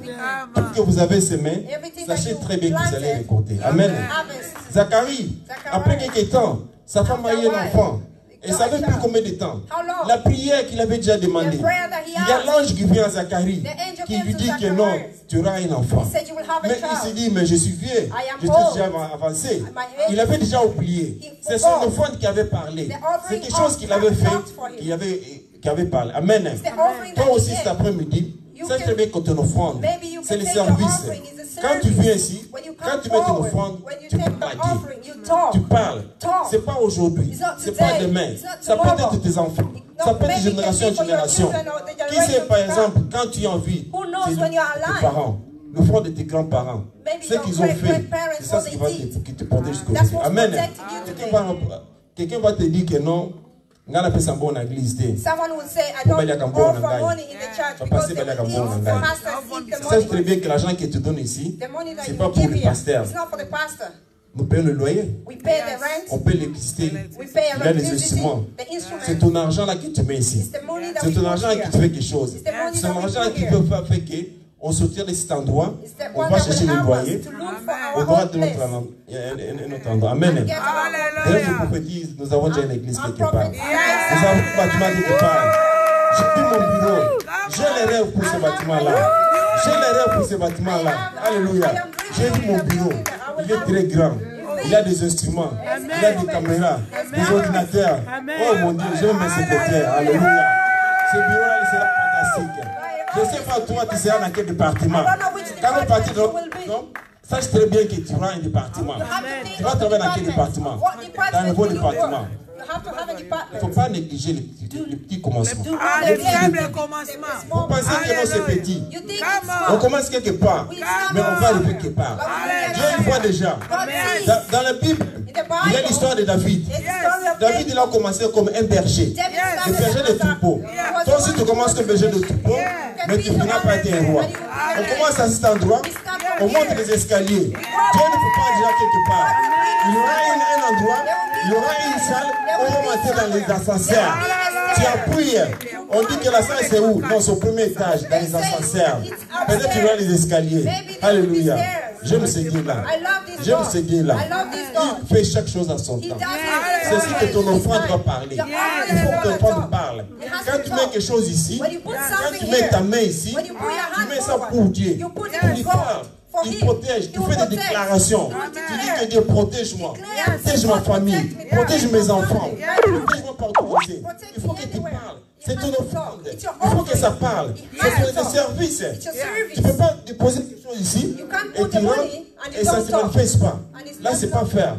Tout ce que vous avez semé, everything that sachez you très bien que vous allez planted, récolter. you Amen. will harvest. Zacharie, après quelques temps, sa femme a eu un enfant. Et ça savait plus combien de temps. La prière qu'il avait déjà demandée. Il y a l'ange qui vient à Zacharie, qui lui dit que non, tu auras un enfant. He said, you will have a Mais il child. s'est dit, mais je suis vieux, je suis déjà avancé. Il avait déjà oublié. C'est son offrande qui avait parlé. C'est quelque chose qu'il avait fait, qui avait parlé. Amen. Toi aussi cet après-midi, sache très bien que ton offrande, c'est le service. Quand tu viens ici, quand tu mets ton offrande, tu parles à Dieu. Tu parles. C'est pas aujourd'hui, c'est pas demain. Ça peut être tes enfants. Ça peut être de génération en génération. Qui sait par exemple, quand tu es en vie, c'est tes parents, l'offrande de tes grands-parents. Ce qu'ils ont fait, c'est ça qui va te porter jusqu'au bout. Amen. Quelqu'un va te dire que non. Someone will say, I don't go for money in the church because they will eat, the pastors eat the Sache très money. bien que l'argent que tu donnes ici, The money that c'est you pas pour give le here, pasteur. it's not for the pastor. Nous payons le loyer, We pay the rent, on paye l'électricité, we pay il y a les electricity, instruments. the C'est instruments. ton argent là que tu mets ici. It's the money that C'est we ton put argent here. qui te fait quelque chose. It's the money C'est that ton we argent put qui here. peut faire qu'on sortir de cet endroit, It's the on one va that chercher will le help loyer, us to look for on our va own de place. notre endroit. Amen. Get our Et je prophétise, nous avons déjà une église I'm quelque part. prophesying. Nous avons un bâtiment quelque part. J'ai vu mon bureau. J'ai les rêves pour ce bâtiment-là. J'ai les rêves pour ce bâtiment-là. Alléluia. J'ai vu mon bureau. Il est très grand. Il y a des instruments. Il y a des caméras. Des ordinateurs. Oh mon Dieu, j'aime mes secrétaires. Alléluia. Ce bureau-là, il sera fantastique. Je ne sais pas toi, tu seras dans quel département. Quand on partit non, sache très bien que tu auras un département. Tu vas travailler dans quel département? Dans le bon département. Il ne faut pas négliger les petits commencements. Les faibles commencements. Vous pensez que non, c'est petit. On commence quelque part, mais on va arriver quelque part. Dieu le voit déjà. Dans la Bible, il y a l'histoire de David. David, il a commencé comme un berger. Le berger de troupeaux. Toi aussi, tu commences comme berger de troupeaux, mais tu finiras par être un roi. On commence à cet endroit, on monte les escaliers. Dieu ne peut pas déjà quelque part. Il y aura un endroit, il y aura une salle où on va monter dans les ascenseurs. Tu appuies. On dit que la salle c'est où? Non, c'est au premier étage, dans les ascenseurs. Peut-être tu vas les escaliers. Alléluia. J'aime ce Dieu-là. J'aime ce Dieu-là. Il fait chaque chose à son temps. C'est ce que ton offrande va parler. Il faut que ton offrande parle. Quand tu mets quelque chose ici, quand tu mets ta main ici, tu mets ça pour Dieu. Il parle. Il protège, tu fais des déclarations. Tu dis que Dieu protège-moi, protège ma famille, protège mes enfants, protège-moi partout où je suis. Il faut que tu parles. C'est ton offrande. Il faut que ça parle. C'est ton service. Tu ne peux pas déposer quelque chose ici et tu rentres et ça ne se manifeste pas. Là, c'est pas faire.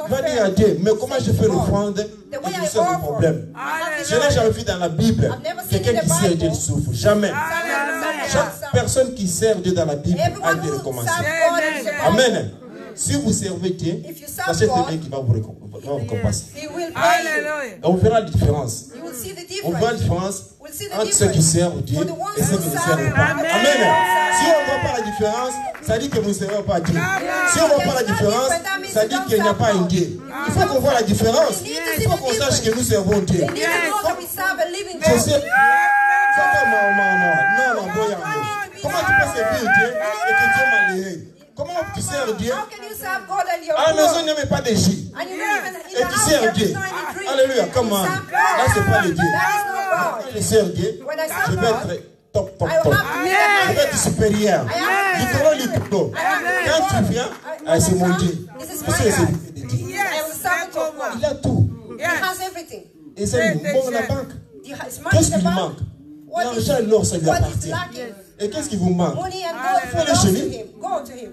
Va dire à Dieu, mais comment je fais l'offrande et je sais le problème. Je n'ai jamais vu dans la Bible quelqu'un qui sert Dieu souffre. Jamais. Chaque personne qui sert Dieu dans la Bible a été recommencée. Amen. Si vous servez Dieu, sachez très bien qu'il va vous récompenser. On verra la différence. On verra la différence entre ceux qui servent Dieu et ceux qui ne servent pas. Amen. Si on ne voit pas la différence, ça dit que vous ne servez pas Dieu. Si on ne voit pas la différence, ça dit qu'il n'y a pas un Dieu. Il faut qu'on voit la différence. Il faut qu'on sache que nous servons Dieu. Je sais. Non, comment tu peux servir Dieu et que Dieu m'a malheureux? Comment tu sers Dieu? À la maison, il n'y avait pas de jus. Et tu sers Dieu. Alléluia, comment? Là, ce n'est pas le Dieu. Quand je sers Dieu, je vais être top, top, top. Je vais être supérieur. Je te rends les couteaux. Quand tu viens, c'est mon Dieu. C'est de Dieu. Il a tout. Et c'est bon dans la banque. Qu'est-ce qui manque? L'argent et l'or, ça lui appartient. Et qu'est-ce qui vous manque? Fais-le chez lui.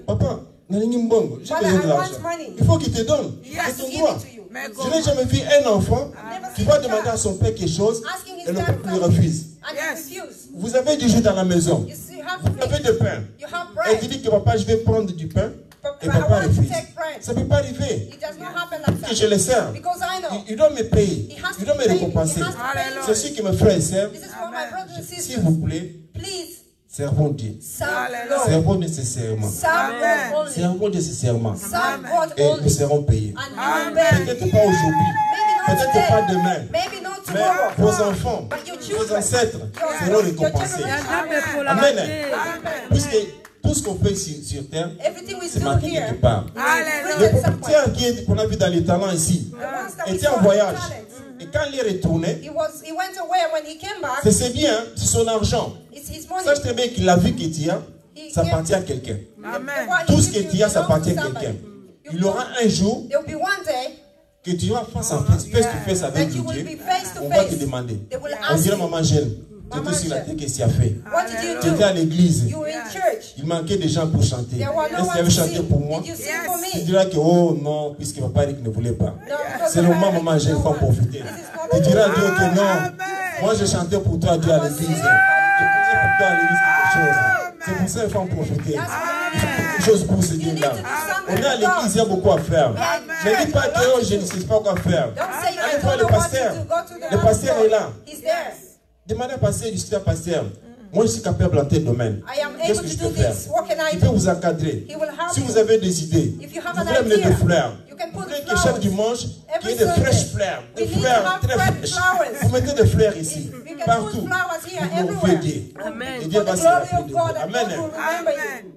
Papa, j'ai besoin de l'argent. Il faut qu'il te donne. C'est ton droit. Je n'ai jamais vu un enfant qui va demander à son père quelque chose et le père lui refuse. Vous avez du jus dans la maison. Vous avez du pain. Et tu dis que papa, je vais prendre du pain. Et papa refuse. Ça ne peut pas arriver. Que je le sers. Il doit me payer. Il doit me récompenser. C'est ce que mes frères et sœurs, s'il vous plaît, servons Dieu. Servons nécessairement. Servons nécessairement. Et nous serons payés. Peut-être pas aujourd'hui. Peut-être pas demain. Mais vos enfants, vos ancêtres seront récompensés. Amen. Puisque tout ce qu'on fait sur terre, c'est marqué quelque part. Le propriétaire qu'on a vu dans les talents ici était en voyage. Et quand il est retourné, c'est bien, c'est son argent. Sache très bien qu'il a vu que tu as, ça appartient à quelqu'un. Tout ce que tu as, ça appartient à quelqu'un. Il y aura un jour que tu vas face to face avec Dieu. On va te demander. On dirait maman Gêne. Tu étais sur la terre, qu'est-ce qu'il a fait? Tu étais à l'église. Il manquait des gens pour chanter. Est-ce qu'il avait chanté pour moi? Tu diras que, oh non, puisque papa Eric ne voulait pas. C'est le moment, maman, j'ai pas profiter. Tu diras à Dieu que non, moi j'ai chanté pour toi, Dieu, à l'église. J'ai pour toi à l'église quelque chose. C'est pour ça qu'il faut en profiter. Il faut quelque chose pour ce Dieu-là. On est à l'église, il y a beaucoup à faire. Ne dis pas que oh, je ne sais pas quoi faire. Allez voir le pasteur. Le pasteur est là. Demandez à pasteur, discutez à pasteur. Moi, je suis capable dans tel domaine. Qu'est-ce que je peux faire? Il peut vous encadrer. Si vous avez des idées, vous voulez amener des fleurs. Vous voulez que chaque dimanche, qu'il y ait des fraîches fleurs. Des fleurs très fraîches. Vous mettez des fleurs ici, partout. Vous vous aider. Et Dieu va se rappeler de vous. Amen.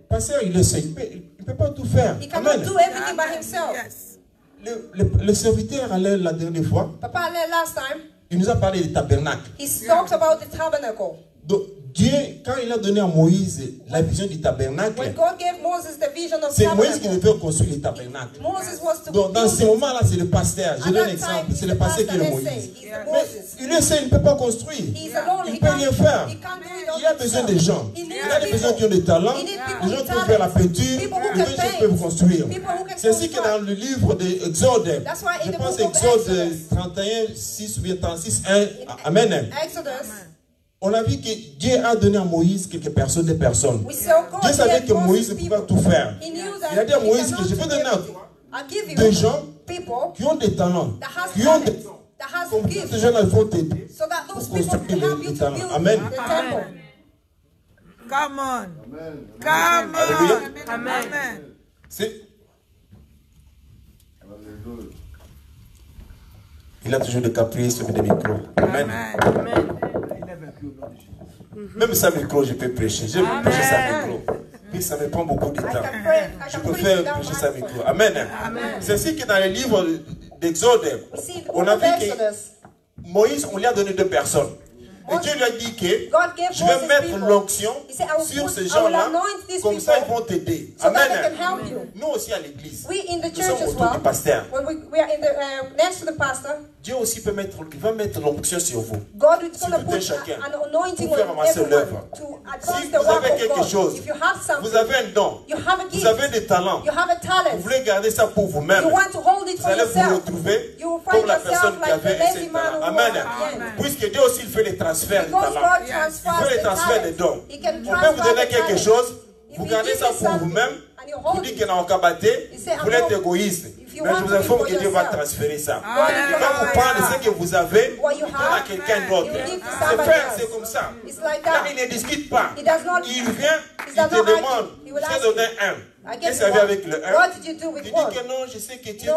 Pasteur, il le sait. Il ne peut pas tout faire. Amen. Le serviteur allait la dernière fois. Il nous a parlé du tabernacle. Donc, Dieu, quand il a donné à Moïse la vision du tabernacle, c'est Moïse qui devait construire le tabernacle. Donc, dans ce moment-là, c'est le pasteur. Je donne un exemple. C'est le pasteur qui est le Moïse. Mais il le sait, il ne peut pas construire. Il ne peut rien faire. Il a besoin des gens. Il a besoin qui ont des talents. Les gens qui peuvent faire la peinture. Les gens qui peuvent construire. C'est ainsi que dans le livre d'Exode, je pense Exode 31, 6 ou bien 36, 1. Amen. On a vu que Dieu a donné à Moïse quelques personnes, des personnes. Dieu savait que Moïse ne pouvait pas tout faire. Il a dit à Moïse que je vais donner des gens qui ont des talents, qui ont des... Comme ces gens-là vont t'aider pour construire les talents. Amen. Come on. Come on. Amen. Il a toujours des caprices sur des micros. Amen. Même sans micro, je peux prêcher. Je peux prêcher sans micro. Puis ça me prend beaucoup de temps. Je peux faire prêcher sans micro. Amen. C'est ainsi que dans le livre d'Exode, on a vu que Moïse, on lui a donné 2 personnes. Et Dieu lui a dit que je vais mettre l'onction sur ces gens-là, comme ça ils vont t'aider. Amen. Nous aussi à l'église, nous sommes autour du pasteur. Dieu aussi peut mettre, il va mettre l'onction sur vous. Sur tout un chacun, pour faire avancer l'œuvre. Si vous avez quelque chose, vous avez un don, vous avez des talents, vous voulez garder ça pour vous-même, vous allez vous retrouver comme la personne qui avait ces talents. Amen. Puisque Dieu aussi il fait les transferts de talents. Il fait les transferts de dons. On peut vous donner quelque chose, vous gardez ça pour vous-même, vous dites qu'il y a un cabaté, vous êtes égoïste. Mais je vous informe que Dieu va transférer ça. Quand vous prenez ce que vous avez, vous donnez à quelqu'un d'autre. C'est fait, c'est comme ça. Là, il ne discute pas. Il vient, il te demande, je vais donner 1. Qu'est-ce que ça fait avec le 1? Tu dis que non, je sais que tu es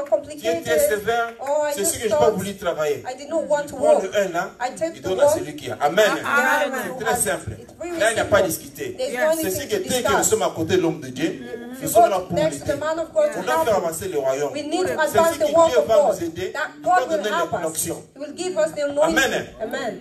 compliqué, tu es sévère. C'est ce que je n'ai pas voulu travailler. Tu prends le 1 là, il donne à celui qui a. Amen. C'est très simple. Là, il n'y a pas discuté. C'est ce que dès que nous sommes à côté de l'homme de Dieu, nous sommes là pour l'aider. On doit faire avancer le royaume. C'est ce que Dieu va nous aider. Il va donner l'onction. Amen.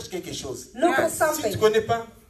cherches quelque chose. Look for Si tu ne something. connais pas,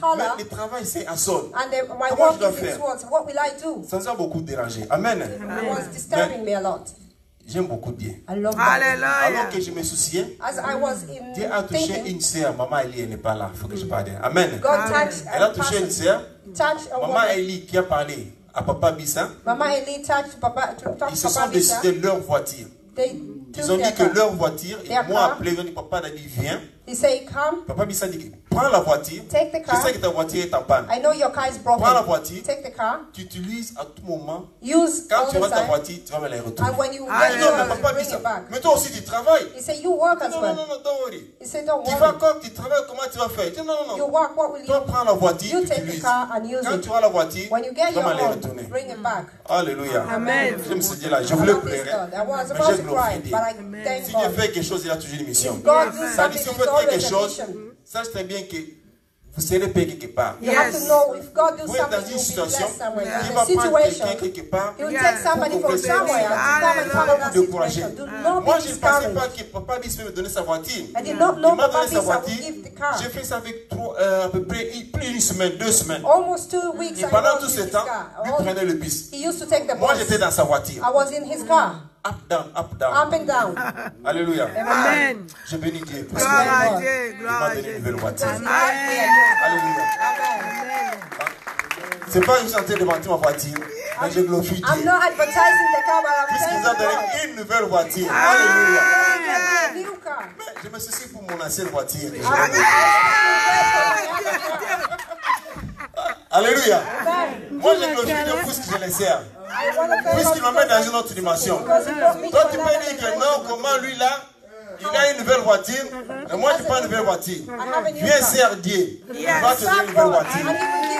color. Mais le travail, c'est à sol. And my Comment work je dois is in faire? swords. What will I do? Ça nous a beaucoup dérangé. Amen. It was disturbing me a lot. J'aime beaucoup Dieu. I love God. Alors que je me souciais, As I was in Dieu a touché thinking, une sœur. Maman Elie, elle n'est pas là. Il faut que je parle d'elle. Amen. God touched Elle a touché une sœur. touched a Maman woman. Elie qui a parlé à Papa Bisa. Mama Eli talked to Papa Ils se sont décidés de leur voiture. Ils ont dit que leur voiture, et moi appelé, ils ont dit papa a dit viens. He said, come. Papa Bisa dit prends la voiture. Take the car. Je sais que ta voiture est en panne. I know your car is broken. Prends la voiture. Take the car. Tu utilises à tout moment. Use quand all tu the auras ta time. voiture, tu vas me la retourner. And when you Ah get non, mais papa bring Bisa. it back. Mais toi aussi tu travailles. He said, you work as non, well. non, don't worry. He said, don't tu worry. vas quand tu travailles, comment tu vas faire? Il dit, non, non, non. You work, what will toi you? prends la voiture, You take the car and use quand it. tu auras la voiture, When you get tu vas your me la own, retourner. bring it back. Alléluia. Amen. Je me suis dit là, je voulais pleurer. I was Mais about j'ai to cry, glorifié. but I thank Si God. Dieu fait quelque chose, il a toujours une mission. God does Ça dit, si something, vous it's faites quelque always a chose, mission. sache très bien que vous serez payé quelque part. You have to know if God does Vous êtes dans something, une you'll be situation blessed somewhere. qui In va a prendre situation, quelqu'un quelque part He will take somebody pour from vous somewhere to come and cover that vous décourager. situation. Do not Moi, be je ne pensais discouraged. pas que Papa Bis me donner sa voiture. I did not know Il m'a Papa donné sa Bisa would voiture. give the car. J'ai fait ça avec à peu près plus d'une semaine, 2 semaines. Almost 2 weeks Et I pendant was tout in ce his temps, car. lui prenait le bus. He used to take the Moi, bus. j'étais dans sa voiture. I was in his car. Up, down, up, down. Up and down. Alléluia. Amen. Je bénis Dieu. Gloire à Dieu, Il m'a donné une nouvelle voiture. Amen. Alléluia. C'est pas que je sentais devant ma voiture, mais je glorifie Dieu. I'm not advertising the car, but I'm Puisqu'il nous a thanking donné God. une nouvelle voiture. Alléluia. A new car. Mais je me soucie pour mon ancienne voiture. Alléluia. Moi, je glorifie Dieu pour ce que je les sers. Puisqu'il m'amène dans une autre dimension. Toi, tu peux dire que non, comment lui là, il a une nouvelle voiture, et moi je prends une nouvelle voiture. Viens servir Dieu. Il va te donner une nouvelle voiture.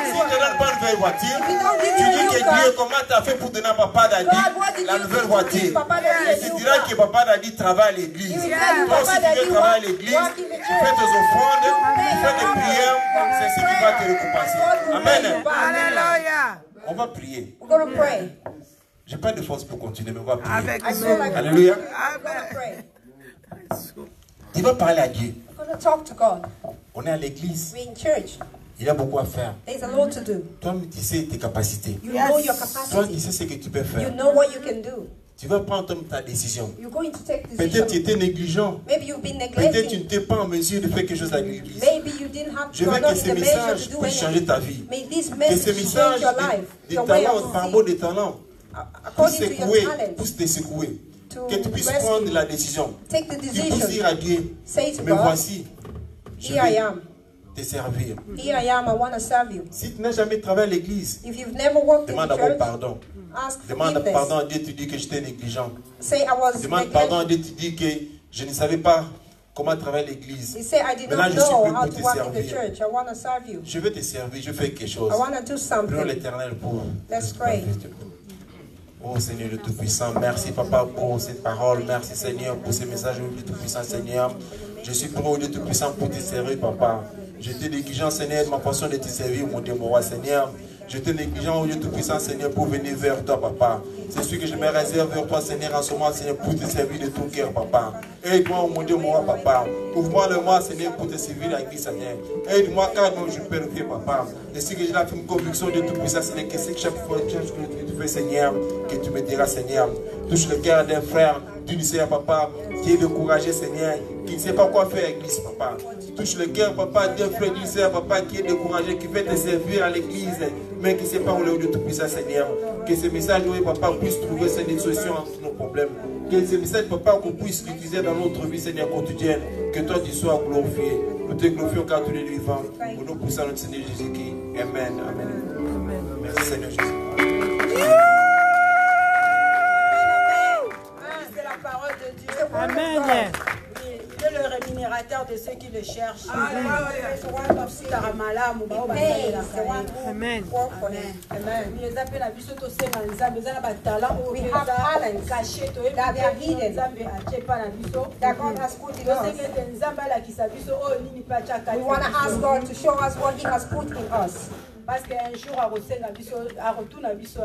Si tu ne donnes pas une nouvelle voiture, tu dis que Dieu, comment tu as fait pour donner à Papa Dadi la nouvelle voiture? Et tu diras que Papa Dadi travaille à l'église. Toi aussi tu veux travailler à l'église, tu fais tes offrandes, tu fais des prières, c'est ce qui va te récompenser. Amen. On va prier. Je n'ai pas de force pour continuer, mais on va prier. Alléluia. Tu vas parler à Dieu. On est à l'église. Il y a beaucoup à faire. There's a lot to do. Toi, tu sais tes capacités. You know your capacity. Toi, tu sais ce que tu peux faire. You know what you can do. Tu vas prendre ta décision. You're going to take Peut-être tu decision. étais négligent. Maybe you've been Peut-être tu neglecting. n'étais pas en mesure de faire quelque chose à l'église. Maybe you didn't have Je you veux are not que in ces the measure messages to do puissent changer anything. ta vie. May this Que message ces change messages your life, des your way talents, of par seeing. rapport des talents, puissent According to your secouer, talent, puissent te secouer. to Que tu puisses rescue. prendre la décision. Take the Tu puisses decision. dire à Dieu, Say to me God, voici, je here I vais am. te servir. Here I am, I want to serve you. Si tu n'as jamais travaillé à l'église, If you've never worked in demande the d'abord church, pardon. ask Demande forgiveness. pardon à Dieu, tu dis que j'étais négligent. Say I was Demande pardon à neglected. Dieu, tu dis que je ne savais pas comment travailler à l'église. You say I did Maintenant, not je suis know prêt how pour to te work in the servir. church. I want to serve you. Je veux te servir, je fais quelque chose. I want to do Prions something. l'Éternel pour. Let's pray. Oh Seigneur le Tout-Puissant, merci Papa pour cette parole, merci Seigneur pour ces messages du Tout-Puissant Seigneur. Je suis prêt au Dieu Tout-Puissant pour te servir Papa. Je te négligent Seigneur de ma façon de te servir mon Dieu, mon roi Seigneur. Je te négligent au Dieu Tout-Puissant Seigneur pour venir vers toi Papa. C'est ce que je me réserve vers toi Seigneur en ce moment Seigneur pour te servir de tout cœur Papa. Aide-moi mon Dieu, mon roi Papa. Ouvre-moi le moi Seigneur pour te servir à l'église Seigneur. Aide-moi car non, je peux le faire Papa. Et ce que j'ai la ferme conviction de Tout-Puissant Seigneur, que c'est que chaque fois que tu fais Seigneur, que tu me diras Seigneur. Touche le cœur d'un frère, d'une sœur Papa, qui est découragé Seigneur, qui ne sait pas quoi faire à l'église Papa. Touche le cœur Papa d'un frère, d'une sœur Papa, qui est découragé, qui veut te servir à l'église, mais qui ne sait pas où le Tout-Puissant Seigneur. Que ce message, oui Papa, puisse trouver une solution à tous nos problèmes. Que ce message Papa, qu'on puisse l'utiliser dans notre vie Seigneur quotidienne. Que toi tu sois glorifié. Nous te glorifions car tu es vivant. Au nom puissant de notre Seigneur Jésus-Christ. Amen. Amen. Merci Seigneur Jésus. C'est la parole de Dieu. Amen. Il est le rémunérateur de ceux qui le cherchent. Amen. Amen. We have talents that are hidden That God has put in us. We want to ask God to show us what He has put in us.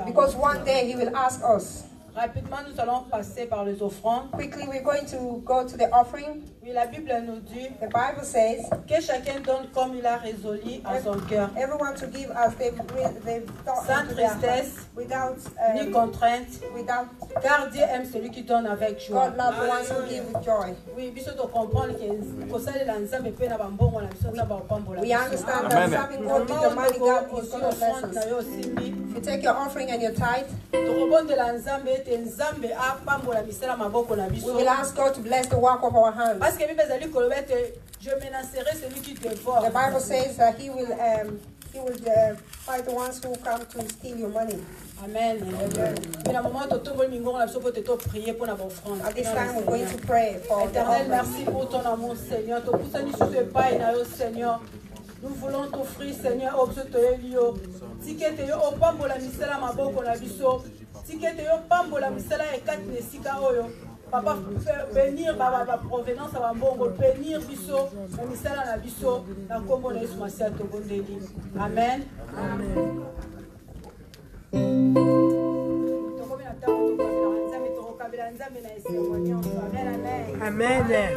Because one day He will ask us. Rapidement, nous allons passer par les offrandes. Quickly, we're going to go to the offering. Oui, la Bible nous dit The Bible says que chacun donne comme il a résolu à son cœur. everyone to give as they've thought Sans into their heart, tristesse, without ni contrainte, car Dieu aime celui qui donne avec joie. God loves the ones who give with joy. Oui, biso to comprendre que kosalela nzambe pe na bambongo na biso na bapambola. We understand that serving God with the money God is your blessings. If you take your offering and your tithe, we will ask God to bless the work of our hands. The Bible says that He will fight the ones who come to steal your money. Amen. Amen. At this time, we're going to pray for the Éternel, offering. merci pour ton amour, Seigneur. Nous voulons t'offrir, Seigneur, au Lio. Tikete yo opambola misala maboko na biso. Tikete yo pambola misala e kat nesika oyo. Papa, bénir ba provenance ba mbongo, bénir biso na misala na biso na kombo na Yesu Masia to bondeli. Amen. Amen. Amen. Amen.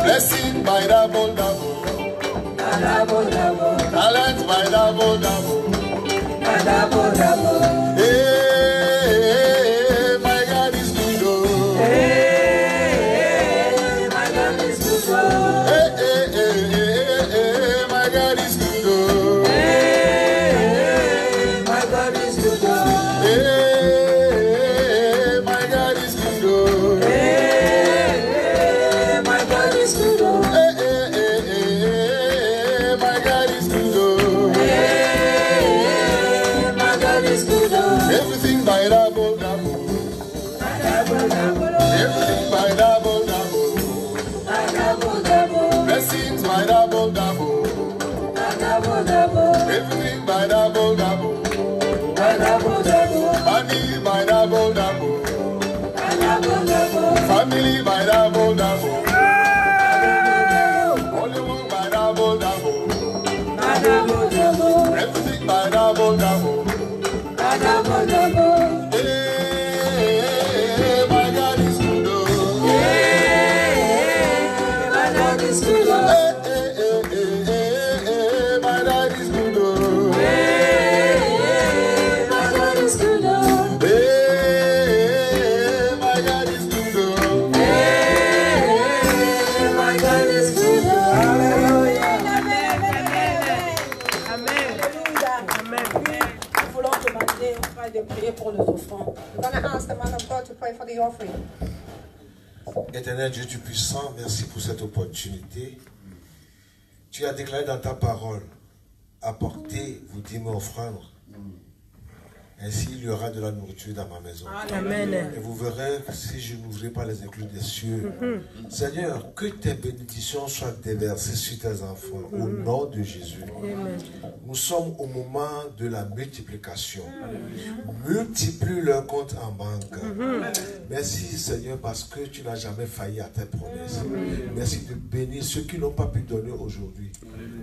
Blessing by double double, talent by double double, hey, my God is good, oh. Hey, my God is good, oh. Hey, my God is good, oh. Hey, my God is good, oh. Hey, my God is good, oh. Everything by double double. Everything by double double. Blessings by double double. Everything by double double. Money by double double. Family by double double. Hollywood by double double. Everything by double double. Hey, my God is good, oh. Hey, my God is good, oh. Hey, my God is good, oh. Hey, my God is good, oh. Hey, my God is good, oh. Hey, my God is good, oh. Hallelujah. Amen. Amen. Nous voulons demander au Frère de prier pour les offrandes. We're going to ask the man of God to pray for the offering. Éternel Dieu Tout-Puissant, merci pour cette opportunité. Tu as déclaré dans ta parole, apportez vos dîmes offrandes. Ainsi, il y aura de la nourriture dans ma maison. Amen. Et vous verrez si je n'ouvrirai pas les écluses des cieux. Seigneur, que tes bénédictions soient déversées sur tes enfants au nom de Jésus. Amen. Nous sommes au moment de la multiplication. Multiplie leur compte en banque. Merci Seigneur parce que tu n'as jamais failli à tes promesses. Merci de bénir ceux qui n'ont pas pu donner aujourd'hui.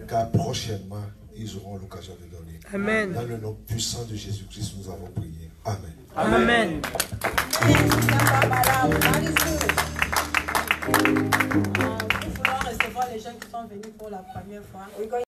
Car prochainement, ils auront l'occasion de donner. Amen. Dans le nom puissant de Jésus-Christ, nous avons prié. Amen. Amen. Nous voulons recevoir les gens qui sont venus pour la première fois.